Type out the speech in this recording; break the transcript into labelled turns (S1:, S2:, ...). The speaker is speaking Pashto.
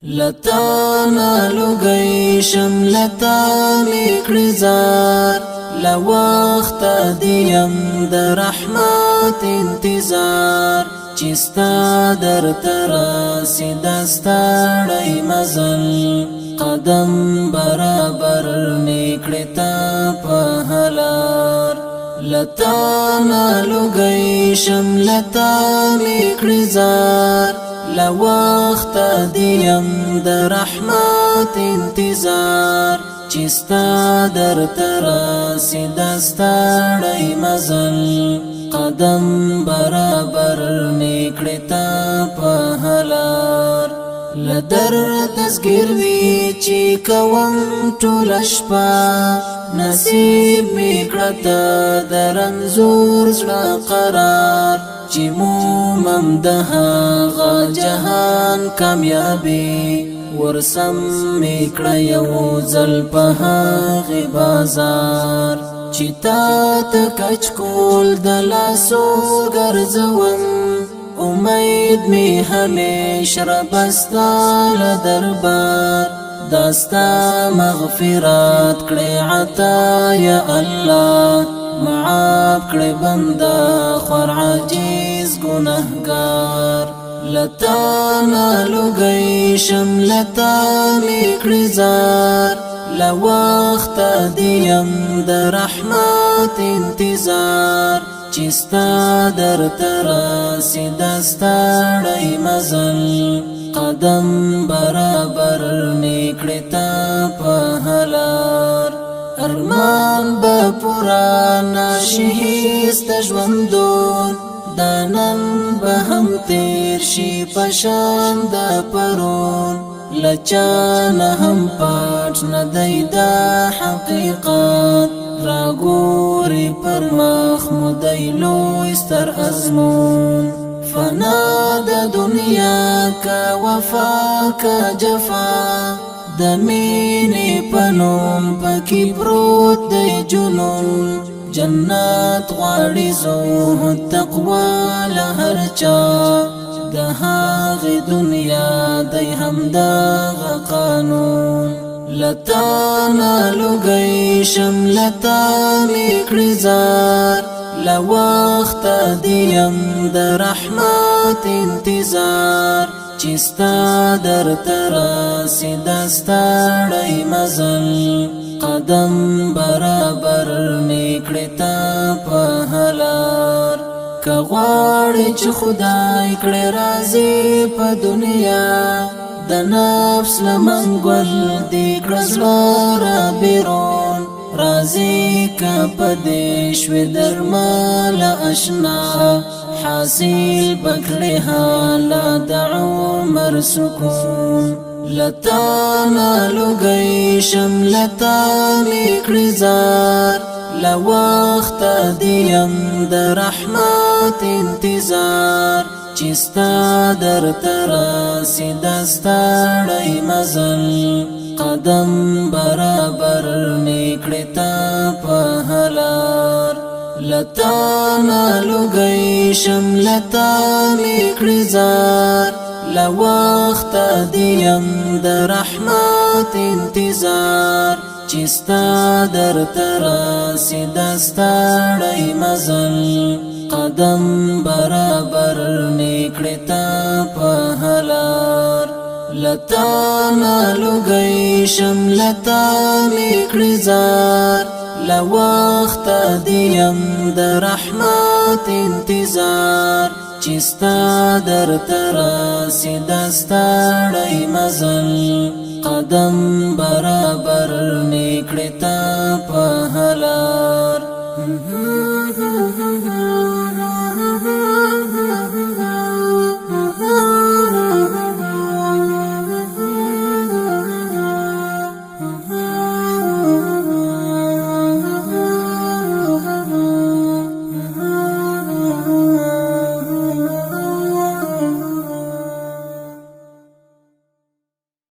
S1: لتانا لگئی شملتا میکڑزار لوقت دیم در رحمت انتظار چستا در تراسی دستاڑی مزل قدم برابر میکڑتا پہلار لتانا لگئی شملتا میکڑزار لوقت دیم در رحمت انتظار چستا در تراسی دستاڑی مزل قدم برابر میکڑتا پہلار لدر دزگیر وی چی کوم ټول شپه نصیب میکڑتا در انزور زړه قرار چی مومم دهاغا جهان کامیابی ورسم میکڑا یو ځل په هغې بازار چی تا ته کچ کول د لاسو ګرځوم امید می همیش ربستا لدربار داستا مغفرات کړي عطا یا الله معاف کړي بندا خور عاجز گناهگار لتانا لگئی شملتا میکڑزار لوقت دیم در رحمت انتظار چستا در تراسی دستاڑی مزل قدم برابر میکڑتا پہلار ارمان با پرانا شهیست ژوندون دانن به هم تیر شي پشان دا پرون لچان هم پاٹ ندی دا حقیقت راگوری پر مخ مدی لوستر ازمون فنا دا دنیا کا وفا کا جفا دمینی پنوم پکی پروت دی جنون جنات غواړي زهد تقوا لهر چا د هغې دنیا دی همدغه قانون لتانا لګی شملتا میکړزار لوقت دیم د رحمت انتظار چستا در تراسی دستاڑی مزل قدم برابر میکڑتا پہلار که غواړي چې خدای کړي راضي په دنیا د نفس لمنګل دې کړه زړه را بیرون راضي که په دې شوې درمل اشنا حاصل بکړي حالا د عمر سکون لتانا لگئی شملتا میکڑزار لوقت دیم در رحمت انتظار چستا در تراسی دستاڑی مزل قدم برابر میکڑتا پہلار لتانا لگئی شملتا میکڑزار لوقت دیم در رحمت انتظار چستا در تراسی دستاڑی مزل قدم برابر میکڑتا پہلار لتانا لگئی شملتا میکڑزار لوقت دیم در رحمت انتظار چستا در تراسی دستاڑی مزل قدم برابر میکڑتا پہلار